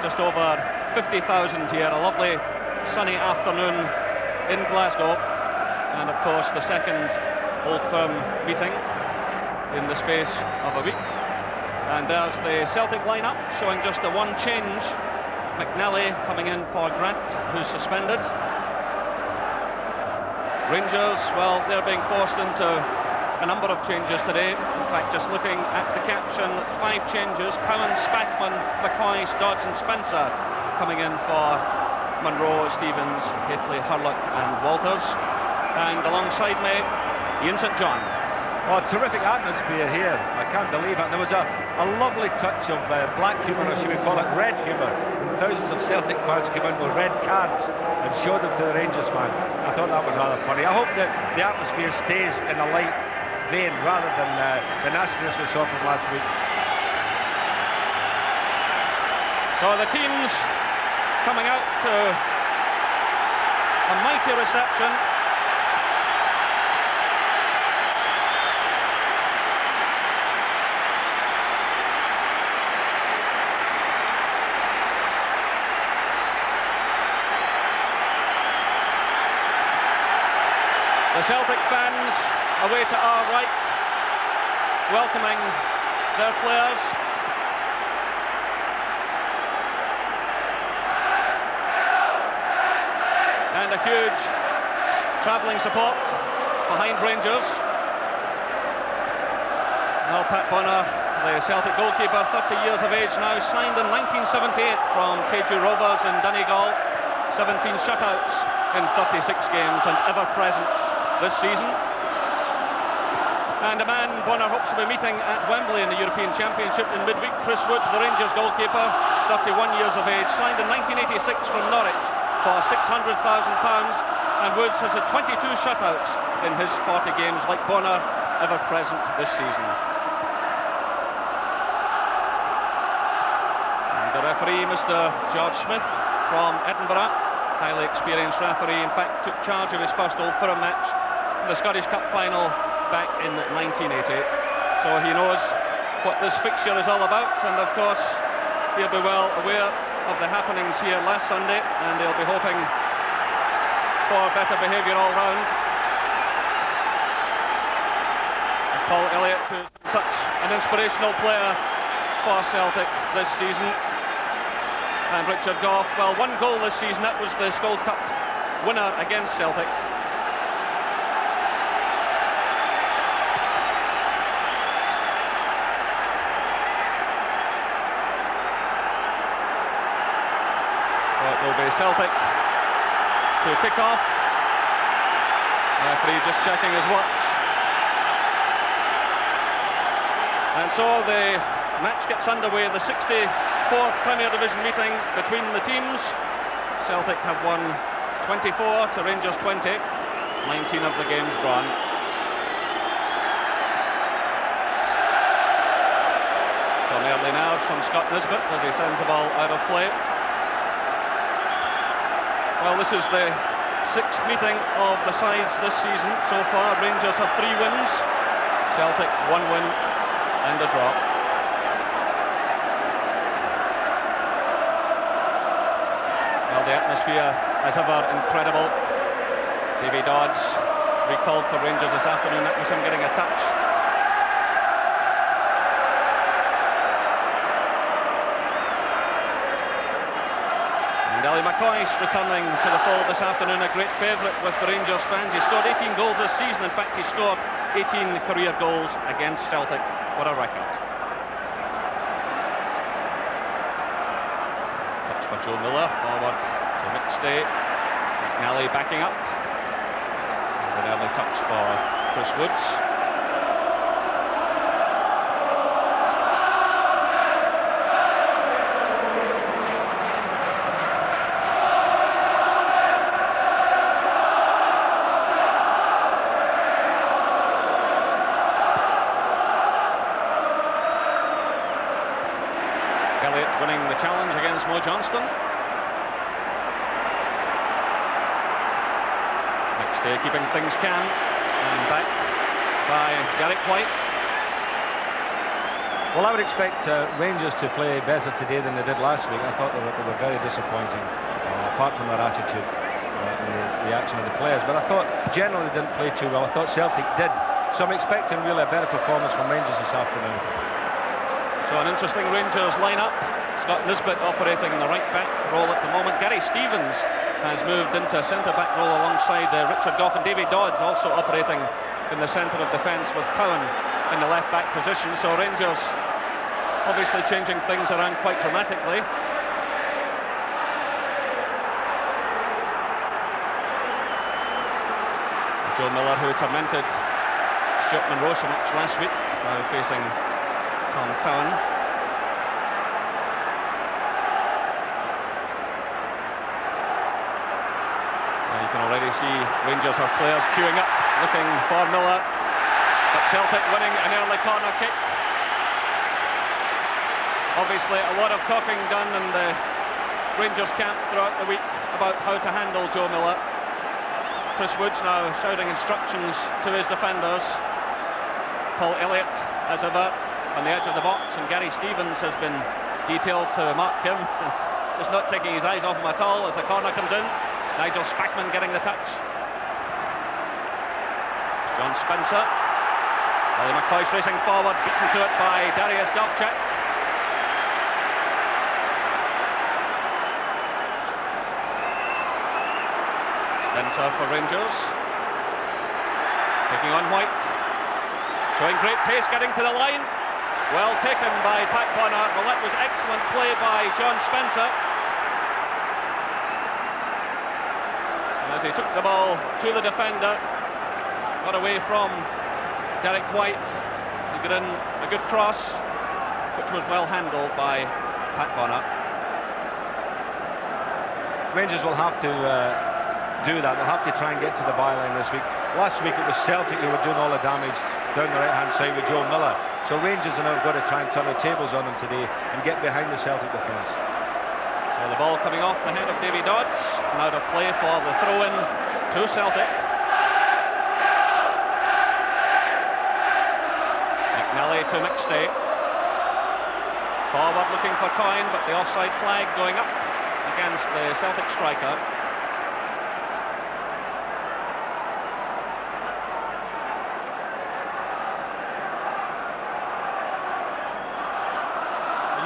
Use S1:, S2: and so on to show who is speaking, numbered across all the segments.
S1: just over 50,000 here. A lovely sunny afternoon in Glasgow, and of course the second Old Firm meeting in the space of a week. And there's the Celtic lineup, showing just the one change. McNally coming in for Grant, who's suspended. Rangers, well, they're being forced into a number of changes today. In fact, just looking at the caption, 5 changes. Cowan, Spackman, McCoy, Dodds and Spencer coming in for Monroe, Stevens, Hateley, Hurlock and Walters. And alongside me, Ian St John.
S2: Oh, terrific atmosphere here. I can't believe it. There was a lovely touch of black humour, or should we call it red humour. Thousands of Celtic fans came in with red cards and showed them to the Rangers fans. I thought that was rather funny. I hope that the atmosphere stays in a light vein rather than the nastiness we saw from last week.
S1: So the teams coming out to a mighty reception. The Celtic fans away to our right, welcoming their players. And a huge travelling support behind Rangers. Well, Pat Bonner, the Celtic goalkeeper, 30 years of age now, signed in 1978 from Keju Rovers in Donegal. 17 shutouts in 36 games and ever present this season. And a man Bonner hopes to be meeting at Wembley in the European Championship in midweek, Chris Woods, the Rangers goalkeeper, 31 years of age, signed in 1986 from Norwich for £600,000, and Woods has had 22 shutouts in his 40 games, like Bonner, ever present this season. And the referee, Mr. George Smith from Edinburgh, highly experienced referee, in fact took charge of his first Old Firm match in the Scottish Cup final back in 1980. So he knows what this fixture is all about, and of course he'll be well aware of the happenings here last Sunday, and they'll be hoping for better behaviour all round. And Paul Elliott, who's such an inspirational player for Celtic this season, and Richard Gough, well, 1 goal this season, that was the Gold Cup winner against Celtic. So it will be Celtic to kick off. Referee just checking his watch. And so the match gets underway, the 64th Premier Division meeting between the teams. Celtic have won 24 to Rangers 20, 19 of the games drawn. Some early nerves from Scott Nisbet as he sends the ball out of play. Well, this is the 6th meeting of the sides this season so far. Rangers have 3 wins, Celtic 1 win and a draw. Well, the atmosphere, as ever, incredible. Davy Dodds recalled for Rangers this afternoon. That was him getting a touch. And Ali McCoy's returning to the fold this afternoon, a great favourite with the Rangers fans. He scored 18 goals this season. In fact, he scored 18 career goals against Celtic. What a record. Touch for Joe Miller, forward to McStay. McNally backing up. And an early touch for Chris Woods. Elliott winning the challenge against Mo Johnston. McStay keeping things calm, and back by Derek White.
S2: Well, I would expect Rangers to play better today than they did last week. I thought they were very disappointing, apart from their attitude and the action of the players. But I thought generally they didn't play too well. I thought Celtic did. So I'm expecting really a better performance from Rangers this afternoon.
S1: So an interesting Rangers lineup. Scott Nisbet operating in the right back role at the moment. Gary Stevens has moved into a centre back role alongside Richard Gough, and Davy Dodds also operating in the centre of defence with Cowan in the left back position. So Rangers obviously changing things around quite dramatically. Joe Miller, who tormented Stuart Monroe so much last week, now facing Tom Cowan. You can already see Rangers have players queuing up, looking for Miller. But Celtic winning an early corner kick. Obviously a lot of talking done in the Rangers camp throughout the week about how to handle Joe Miller. Chris Woods now shouting instructions to his defenders. Paul Elliott, as ever, on the edge of the box, and Gary Stevens has been detailed to mark him, and just not taking his eyes off him at all as the corner comes in. Nigel Spackman getting the touch. John Spencer. Ollie McCoy's racing forward, beaten to it by Darius Dovchak. Spencer for Rangers. Taking on White. Showing great pace, getting to the line. Well taken by Pat Bonner. Well, that was excellent play by John Spencer. As he took the ball to the defender, got away from Derek White, he got in a good cross, which was well handled by Pat Bonner.
S2: Rangers will have to do that. They'll have to try and get to the byline this week. Last week it was Celtic who were doing all the damage down the right-hand side with Joe Miller. So Rangers are now got to try and turn the tables on them today and get behind the Celtic defence.
S1: So the ball coming off the head of Davy Dodds, and out of play for the throw-in to Celtic. McNally to McStay. Forward looking for Coyne, but the offside flag going up against the Celtic striker.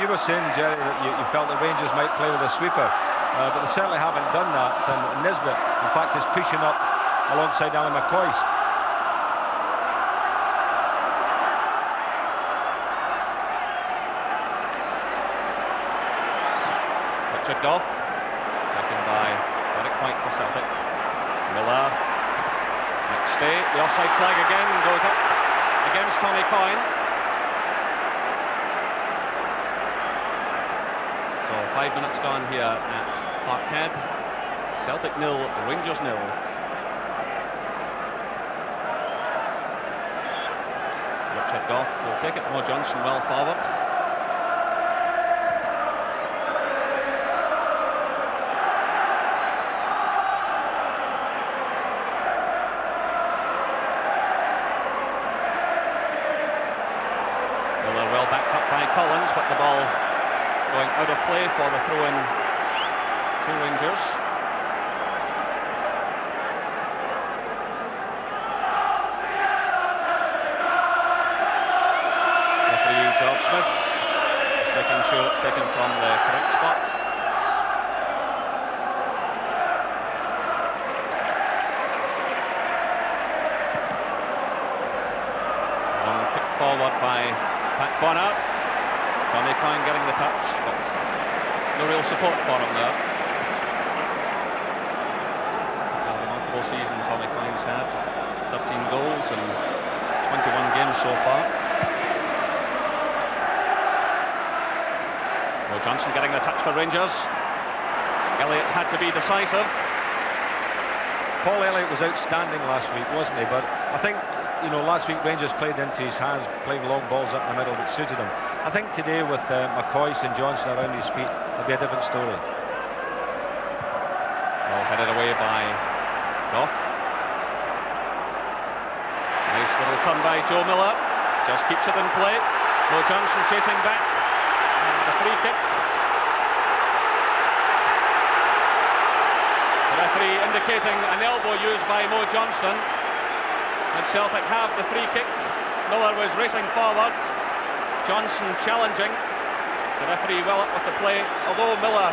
S2: You were saying, Jerry, that you felt the Rangers might play with a sweeper, but they certainly haven't done that. And Nisbet, in fact, is pushing up alongside Alan McCoist.
S1: Richard Gough, taken by Derek White for Celtic. Miller, McStay, the offside flag again goes up against Tommy Coyne. So 5 minutes gone here at Parkhead. Celtic 0, Rangers 0. Richard Gough will take it. Mo Johnson well forward. Miller well backed up by Collins, but the ball going out of play for the throw-in to Rangers. Referee George Smith just making sure it's taken from the correct spot. Long kick forward by Pat Bonner. Tommy Coyne getting the touch, but no real support for him there. A remarkable season Tommy Coyne's had. 13 goals in 21 games so far. Mo Johnson getting the touch for Rangers. Elliott had to be decisive.
S2: Paul Elliott was outstanding last week, wasn't he? But I think, you know, last week Rangers played into his hands, playing long balls up the middle that suited him. I think today with McCoist and Johnson around his feet, it'll be a different story.
S1: Well headed away by Gough. Nice little turn by Joe Miller. Just keeps it in play. Mo Johnson chasing back. And the free kick. The referee indicating an elbow used by Mo Johnson. And Celtic have the free kick. Miller was racing forward. Johnson challenging. The referee well up with the play. Although Miller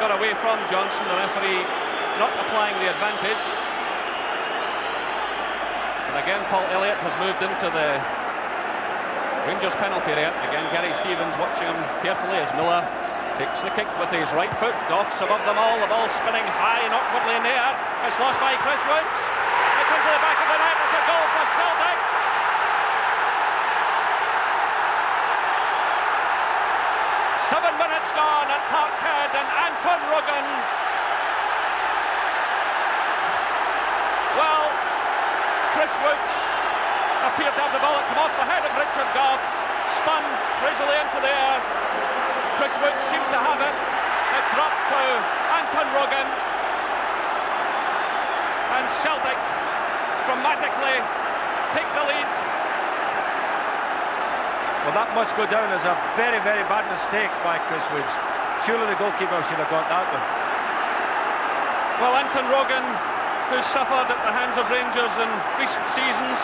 S1: got away from Johnson, the referee not applying the advantage. And again, Paul Elliott has moved into the Rangers penalty area. Again, Gary Stevens watching him carefully as Miller takes the kick with his right foot. Goff's above them all. The ball spinning high and awkwardly in the air. It's lost by Chris Woods. It's into the back of the net. It's a goal for Celtic. Seven minutes gone at Parkhead, and Anton Rogan, well, Chris Woods appeared to have the ball. It come off the head of Richard Goff, spun crazily into the air. Chris Woods seemed to have it. It dropped to Anton Rogan, and Celtic dramatically take the lead.
S2: Well, that must go down as a very, very bad mistake by Chris Woods. Surely the goalkeeper should have got that one.
S1: Well, Anton Rogan, who's suffered at the hands of Rangers in recent seasons,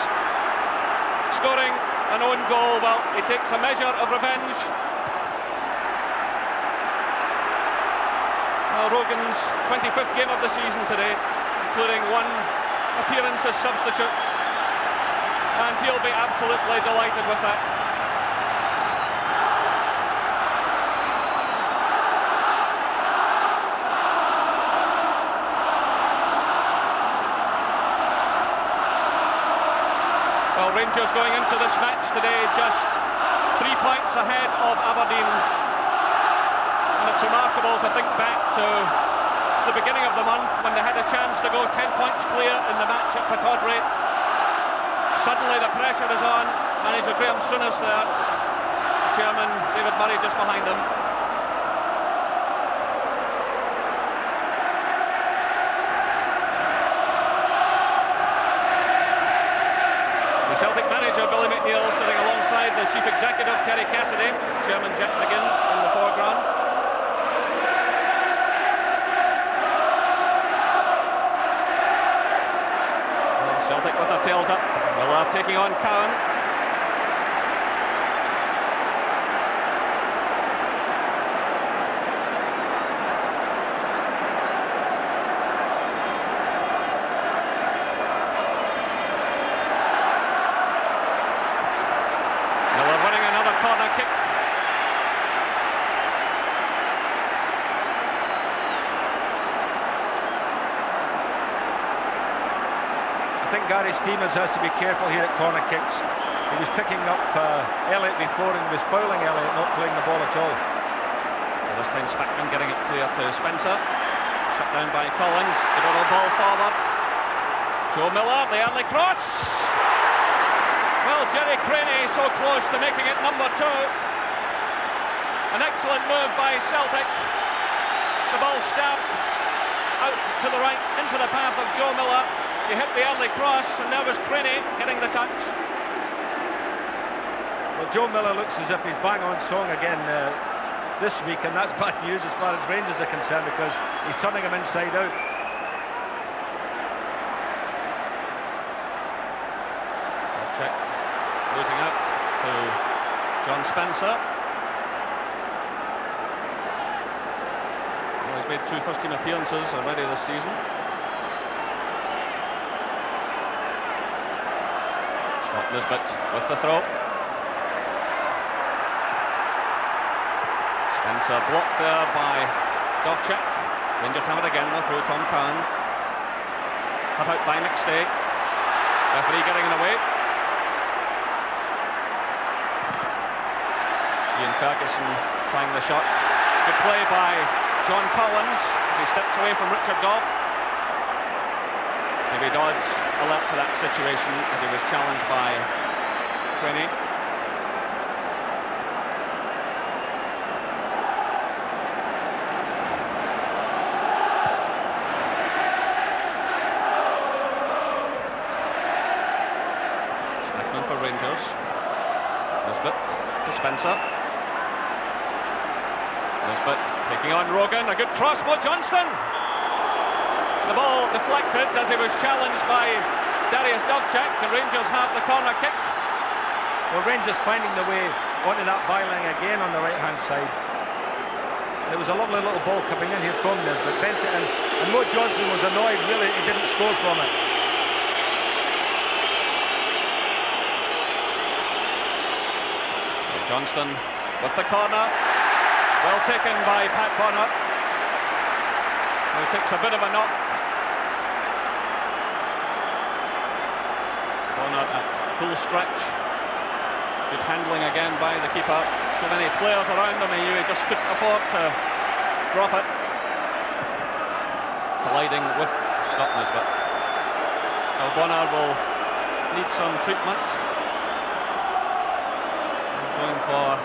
S1: scoring an own goal, well, he takes a measure of revenge. Well, Rogan's 25th game of the season today, including one appearance as substitute, and he'll be absolutely delighted with that. Well, Rangers going into this match today just 3 points ahead of Aberdeen. And it's remarkable to think back to the beginning of the month when they had a chance to go 10 points clear in the match at Pittodrie. Suddenly the pressure is on. Manager Graham Souness there. Chairman David Murray just behind them. The Celtic manager Billy McNeill sitting alongside the chief executive Terry Cassidy, Chairman Jack McGinn in the foreground. Well, Celtic with their tails up. Miller taking on Cowan. Corner kick.
S2: I think Gary Stevens has to be careful here at corner kicks. He was picking up Elliott before and was fouling Elliott, not playing the ball at all.
S1: Well, this time Spackman getting it clear to Spencer. Shut down by Collins. The little ball forward. Joe Miller, the early cross. Well, Jerry Craney so close to making it number 2. An excellent move by Celtic. The ball stabbed out to the right into the path of Joe Miller. He hit the early cross, and there was Craney getting the touch.
S2: Well, Joe Miller looks as if he's bang on song again this week, and that's bad news as far as Rangers are concerned because he's turning him inside out.
S1: Check. Losing out to John Spencer. Well, he's made 2 first-team appearances already this season. Scott Nisbet with the throw. Spencer blocked there by Dovchik. Rangers have it again through Tom Cowan. Cut out by McStay. Referee getting in the way. Ian Ferguson trying the shot. Good play by John Collins as he steps away from Richard Goff. Maybe Dodds alert to that situation as he was challenged by Craney. Spackman for Rangers. Nisbet to Spencer. Nisbet taking on Rogan, a good cross, Mo Johnston. The ball deflected as he was challenged by Darius Dovcek, and Rangers have the corner kick.
S2: Well, Rangers finding the way onto that byline again on the right-hand side. It was a lovely little ball coming in here from Nisbet, bent it in, and Mo Johnston was annoyed, really, he didn't score from it.
S1: So Johnston with the corner, well taken by Pat Bonner, who takes a bit of a knock. Bonner at full stretch. Good handling again by the keeper. So many players around him, he just couldn't afford to drop it. Colliding with Scott Nisbet. So Bonner will need some treatment. Going for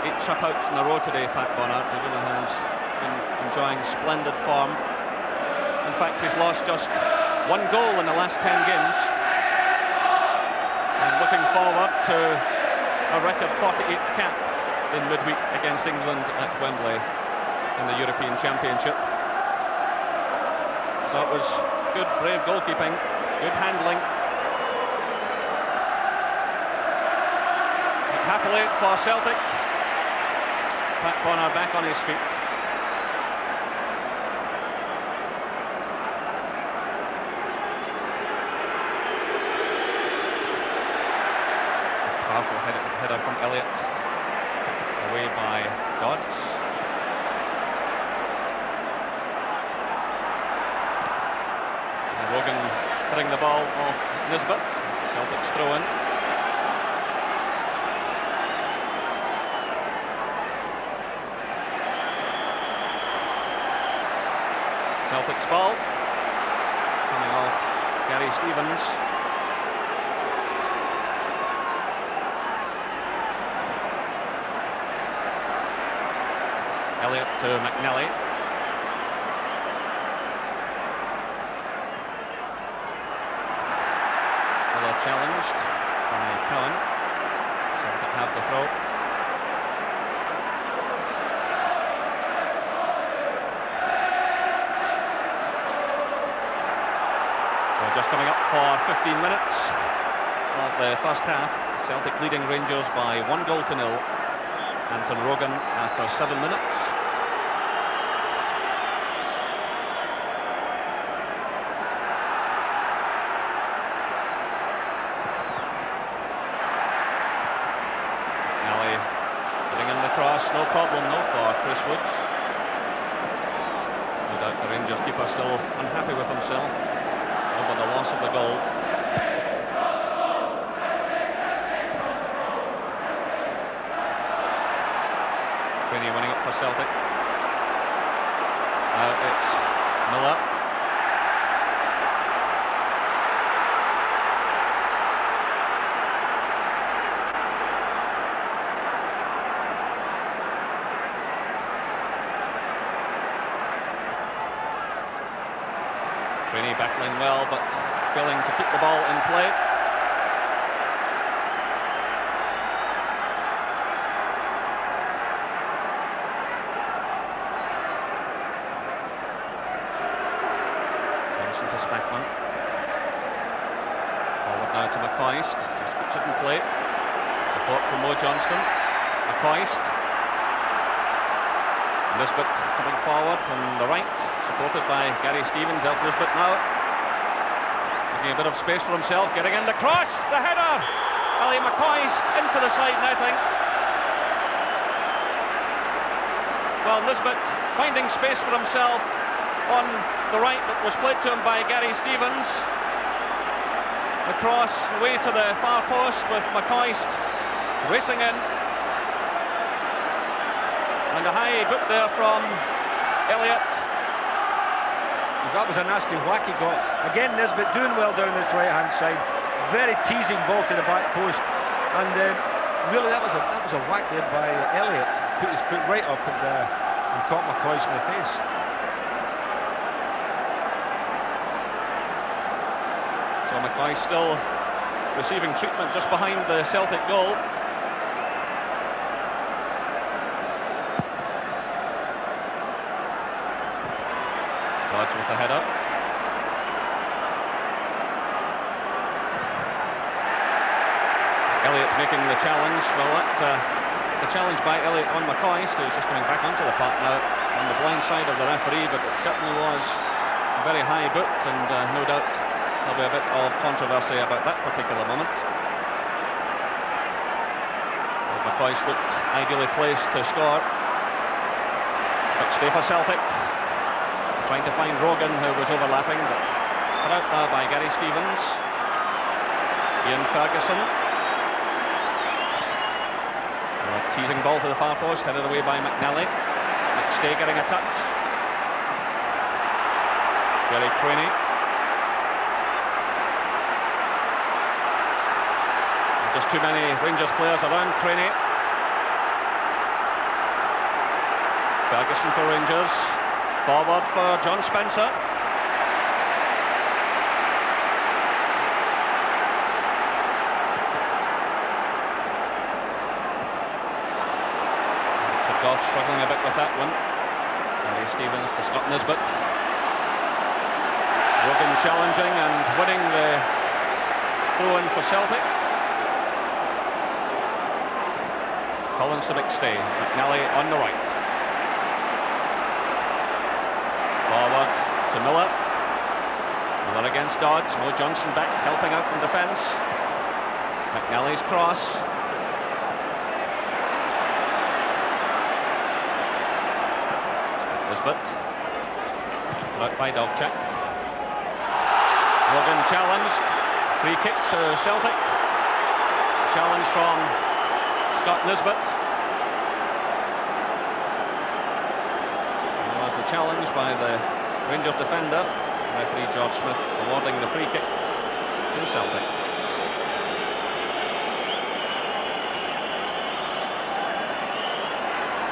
S1: 8 shutouts in a row today, Pat Bonner. He really has been enjoying splendid form. In fact, he's lost just 1 goal in the last 10 games. And looking forward to a record 48th cap in midweek against England at Wembley in the European Championship. So it was good, brave goalkeeping, good handling. But happily for Celtic, Pat Bonner back on his feet. Powerful header from Elliott, away by Dodds. And Rogan hitting the ball off Nisbet. Celtic's throw in. Celtic's ball coming off Gary Stevens. Elliott to McNally. Miller challenged by Cowan. Celtic have the throw. So just coming up for 15 minutes of the first half. Celtic leading Rangers by 1-0. Anton Rogan after 7 minutes. Ali getting in the cross, no problem though for Chris Woods. No doubt the Rangers keeper still unhappy with himself over the loss of the goal. Winning up for Celtic. Now it's Miller. Sweeney battling well, but failing to keep the ball in play. To Spackman. Forward now to McCoist. Just puts it in play. Support from Mo Johnston. McCoist. Nisbet coming forward on the right, supported by Gary Stevens. There's Nisbet now. Making a bit of space for himself. Getting in the cross. The header. Ali McCoist into the side netting. Well, Nisbet finding space for himself on the right, that was played to him by Gary Stevens. The cross away to the far post with McCoist racing in. And a high boot there from Elliott.
S2: That was a nasty whack he got. Again, Nisbet doing well down this right-hand side. Very teasing ball to the back post. And really that was a whack there by Elliott. Put his foot right up and caught McCoist in the face.
S1: So McCoy still receiving treatment just behind the Celtic goal. Dodge with the header. Elliott making the challenge. Well, the challenge by Elliott on McCoy, so he's just coming back onto the park now on the blind side of the referee, but it certainly was a very high boot, and no doubt there'll be a bit of controversy about that particular moment. As McCoy's looked ideally placed to score. Stay for Celtic, trying to find Rogan, who was overlapping, but put out now by Gary Stevens. Ian Ferguson. A teasing ball to the far post, headed away by McNally. McStay getting a touch. Jerry Craney. Just too many Rangers players around Craney. Ferguson for Rangers. Forward for John Spencer. Goff struggling a bit with that one. Gary Stevens to Scott Nisbet. Rogan challenging and winning the throw-in for Celtic. Collins to McStay. McNally on the right. Forward to Miller. Miller against Dodds. Mo Johnson back helping out in defence. McNally's cross. Nisbet. Out by Dovchak. Rogan challenged. Free kick to Celtic. Challenge from Scott Nisbet. The challenge by the Rangers defender, referee George Smith awarding the free kick to Celtic.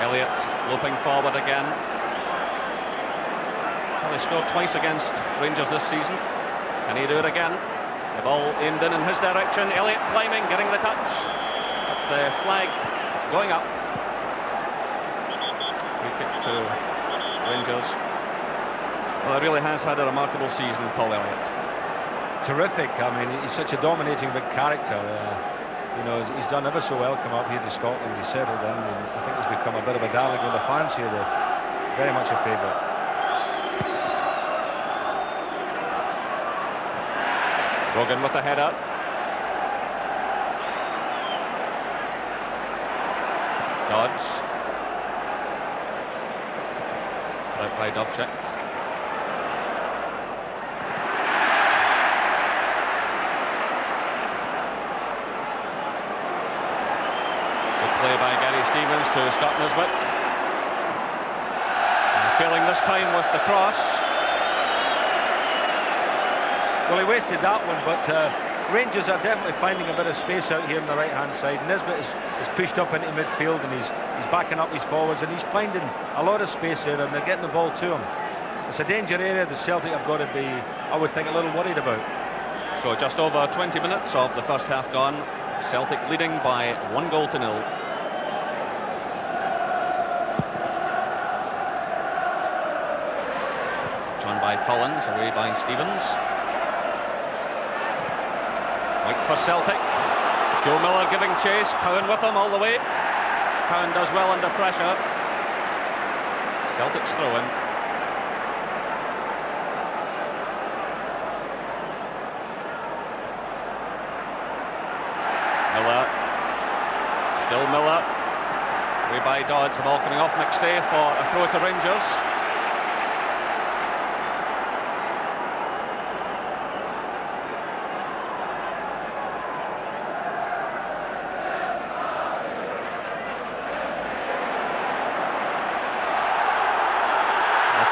S1: Elliott loping forward again. Well, he scored twice against Rangers this season. Can he do it again? The ball aimed in his direction. Elliott climbing, getting the touch. But the flag going up. Free kick to Rangers. Well, he really has had a remarkable season, Paul Elliott.
S2: Terrific. I mean, he's such a dominating big character. You know, he's done ever so well come up here to Scotland. He's settled in, and I think he's become a bit of a darling with the fans here. They're very much a favourite.
S1: Rogan with the header. Dodds. Out by Dovchak. Good play by Gary Stevens to Scott Nisbet. And failing this time with the cross.
S2: Well, he wasted that one, but Rangers are definitely finding a bit of space out here on the right-hand side. Nisbet is pushed up into midfield, and he's backing up his forwards, and he's finding a lot of space there, and they're getting the ball to him. It's a danger area that Celtic have got to be, I would think, a little worried about.
S1: So just over 20 minutes of the first half gone. Celtic leading by 1-0. Touch on by Collins, away by Stevens. White for Celtic. Joe Miller giving chase. Cowan with him all the way. Cowan does well under pressure. Celtic's throw-in. Miller. Still Miller. Away by Dodds. The ball coming off McStay for a throw to Rangers.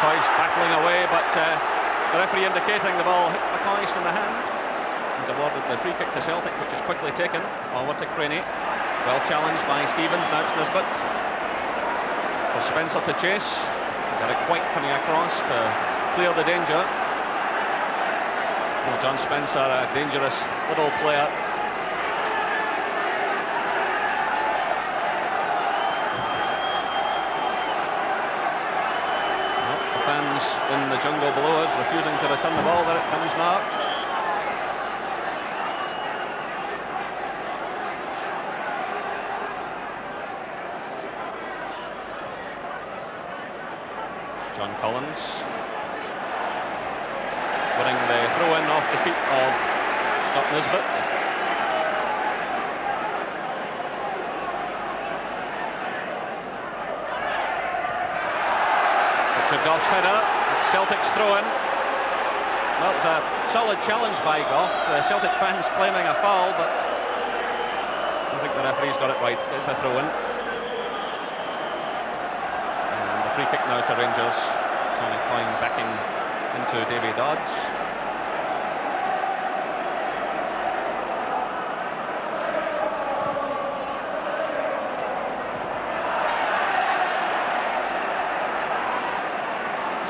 S1: McCoy's battling away, but the referee indicating the ball hit McCoy's in the hand. He's awarded the free kick to Celtic, which is quickly taken. Forward to Craney. Well challenged by Stevens, now it's Nisbet. For Spencer to chase. Got it quite coming across to clear the danger. Well, John Spencer, a dangerous little player. fans in the jungle below us, refusing to return the ball. There it comes now. John Collins winning the throw-in off the feet of Scott Nisbet. Richard Goff's header, it's Celtic's throw-in. Well, it was a solid challenge by Goff. The Celtic fans claiming a foul, but I think the referee's got it right. It's a throw-in. Free kick now to Rangers. Tony Coyne backing into Davy Dodds.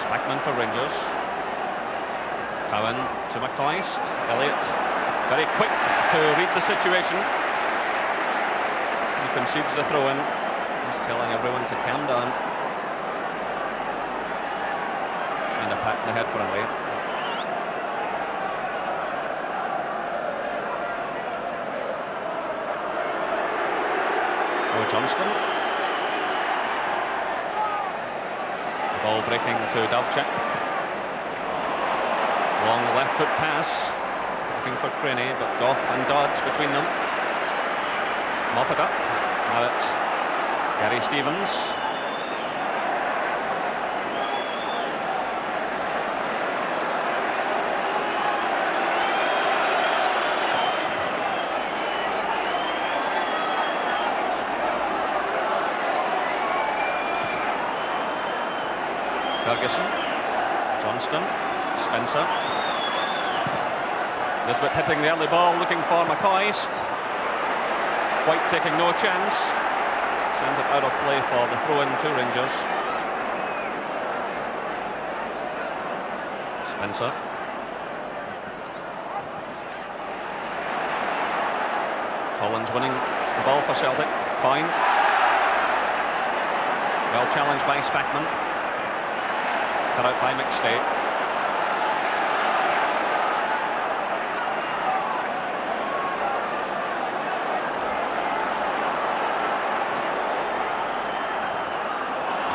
S1: Spackman for Rangers. Cowan to McCoist. Elliott very quick to read the situation. He concedes the throw-in. He's telling everyone to calm down. A pat in the head friendly. Johnston. The ball breaking to Dovchak. Long left foot pass. Looking for Craney, but Goff and Dodds between them. Mop it up. Now it's Gary Stevens. Ferguson, Johnston, Spencer. Nisbet hitting the early ball, looking for McCoist. White taking no chance. Sends it out of play for the throw-in to Rangers. Spencer. Collins winning the ball for Celtic. Coyne. Well challenged by Spackman. Cut out by McStay.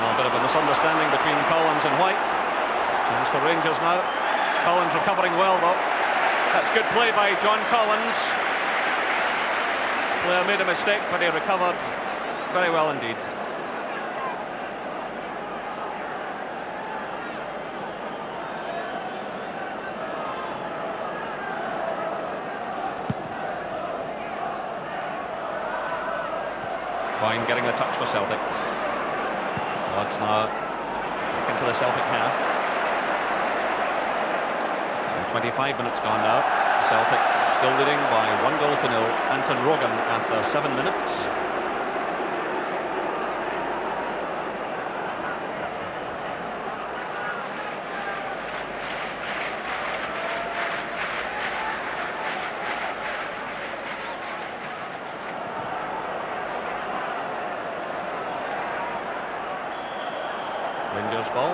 S1: A bit of a misunderstanding between Collins and White. Chance for Rangers now. Collins recovering well though. That's good play by John Collins. Player made a mistake, but he recovered very well indeed. Coyne getting the touch for Celtic. Dodds now back into the Celtic half. So 25 minutes gone now. Celtic still leading by 1-0. Anton Rogan after 7 minutes. Rangers ball.